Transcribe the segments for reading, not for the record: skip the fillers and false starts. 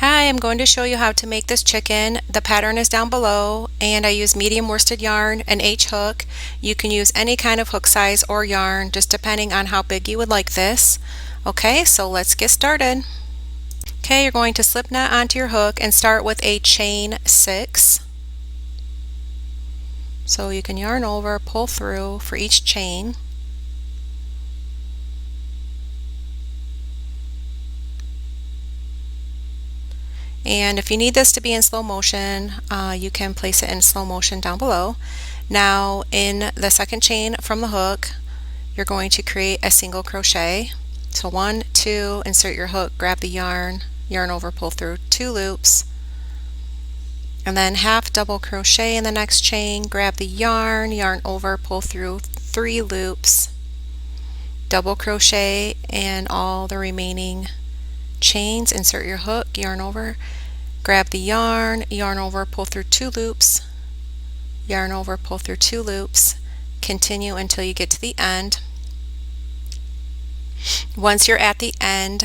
Hi, I'm going to show you how to make this chicken. The pattern is down below and I use medium worsted yarn, an H hook. You can use any kind of hook size or yarn just depending on how big you would like this. Okay, so let's get started. Okay, you're going to slip knot onto your hook and start with a chain 6. So you can yarn over, pull through for each chain. And if you need this to be in slow motion, you can place it in slow motion down below. Now in the second chain from the hook, you're going to create a single crochet. So 1, 2, insert your hook, grab the yarn, yarn over, pull through 2 loops, and then half double crochet in the next chain, grab the yarn, yarn over, pull through 3 loops, double crochet in all the remaining chains, insert your hook, yarn over, grab the yarn, yarn over, pull through 2 loops, yarn over, pull through 2 loops, continue until you get to the end. Once you're at the end,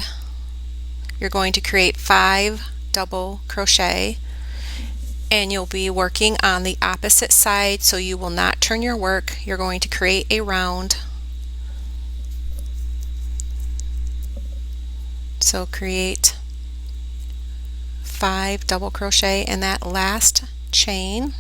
you're going to create 5 double crochet and you'll be working on the opposite side, so you will not turn your work. You're going to create a round. So create 5 double crochet in that last chain.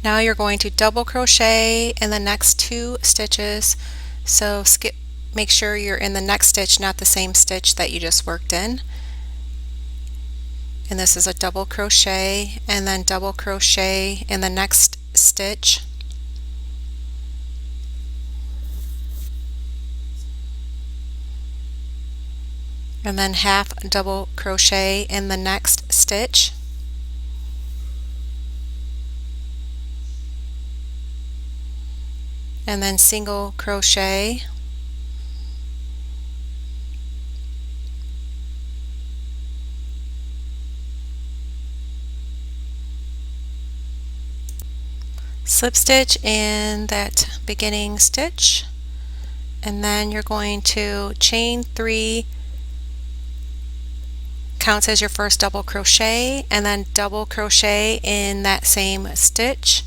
Now you're going to double crochet in the next 2 stitches. So make sure you're in the next stitch, not the same stitch that you just worked in. And this is a double crochet and then double crochet in the next stitch. And then half double crochet in the next stitch. And then single crochet. Slip stitch in that beginning stitch, and then you're going to chain 3, counts as your first double crochet, and then double crochet in that same stitch,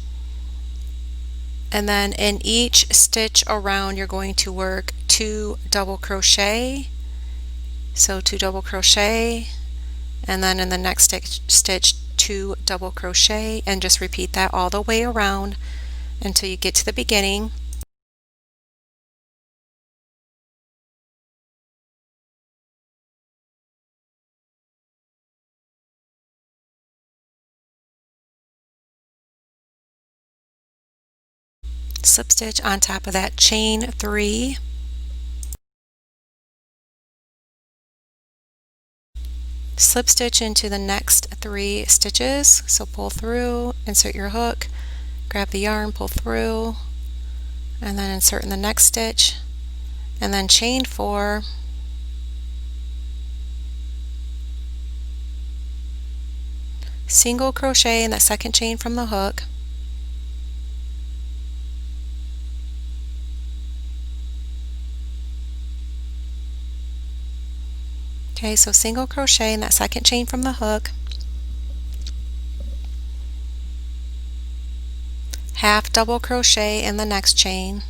and then in each stitch around you're going to work 2 double crochet, so 2 double crochet, and then in the next stitch 2 double crochet, and just repeat that all the way around until you get to the beginning. Slip stitch on top of that, chain 3, slip stitch into the next 3 stitches, so pull through, insert your hook, grab the yarn, pull through, and then insert in the next stitch, and then chain 4, single crochet in that second chain from the hook, okay, so single crochet in that second chain from the hook, half double crochet in the next chain,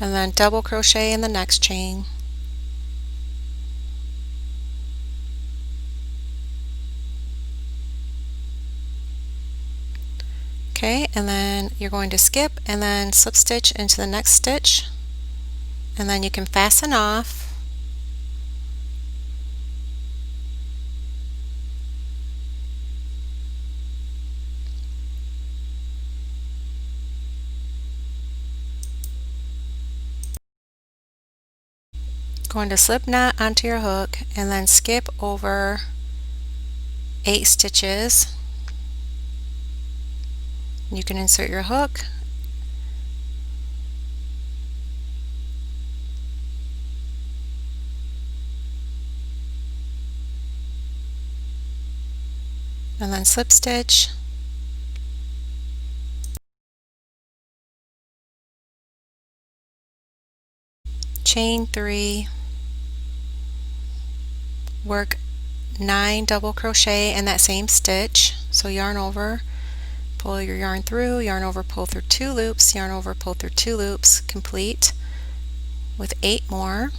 and then double crochet in the next chain. Okay, and then you're going to skip and then slip stitch into the next stitch, and then you can fasten off. Going to slip knot onto your hook and then skip over 8 stitches. You can insert your hook and then slip stitch, chain 3, work 9 double crochet in that same stitch. So yarn over, pull your yarn through, yarn over, pull through 2 loops, yarn over, pull through 2 loops, complete with 8 more.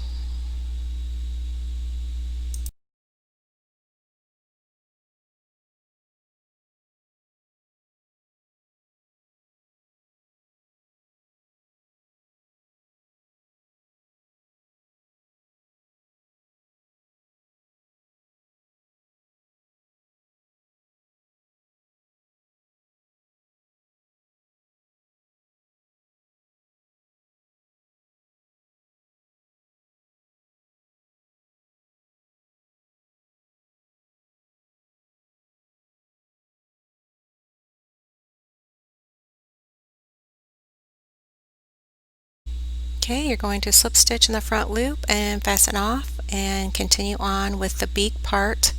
Okay, you're going to slip stitch in the front loop and fasten off and continue on with the beak part.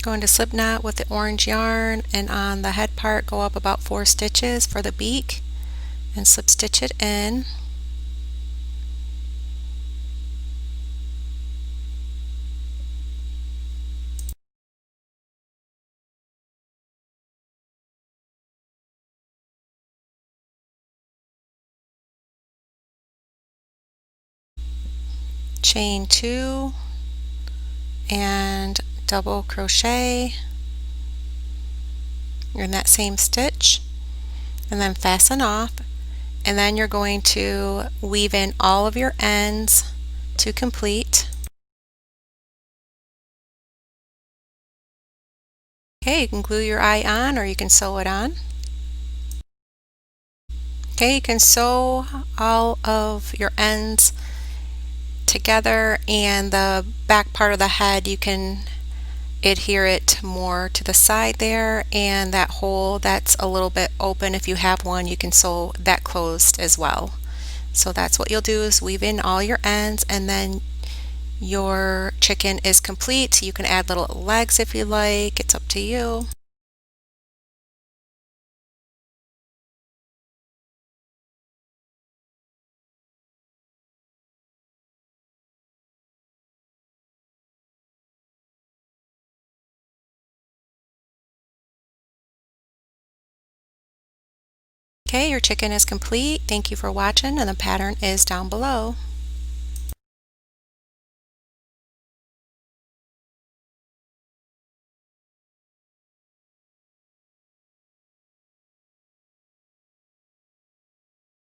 Going to slip knot with the orange yarn, and on the head part go up about 4 stitches for the beak and slip stitch it in. Chain 2 and double crochet in that same stitch and then fasten off, and then you're going to weave in all of your ends to complete. Okay, you can glue your eye on or you can sew it on. Okay, you can sew all of your ends together, and the back part of the head you can adhere it more to the side there, and that hole that's a little bit open, if you have one, you can sew that closed as well. So that's what you'll do, is weave in all your ends, and then your chicken is complete. You can add little legs if you like, it's up to you. Okay, your chicken is complete. Thank you for watching, and the pattern is down below.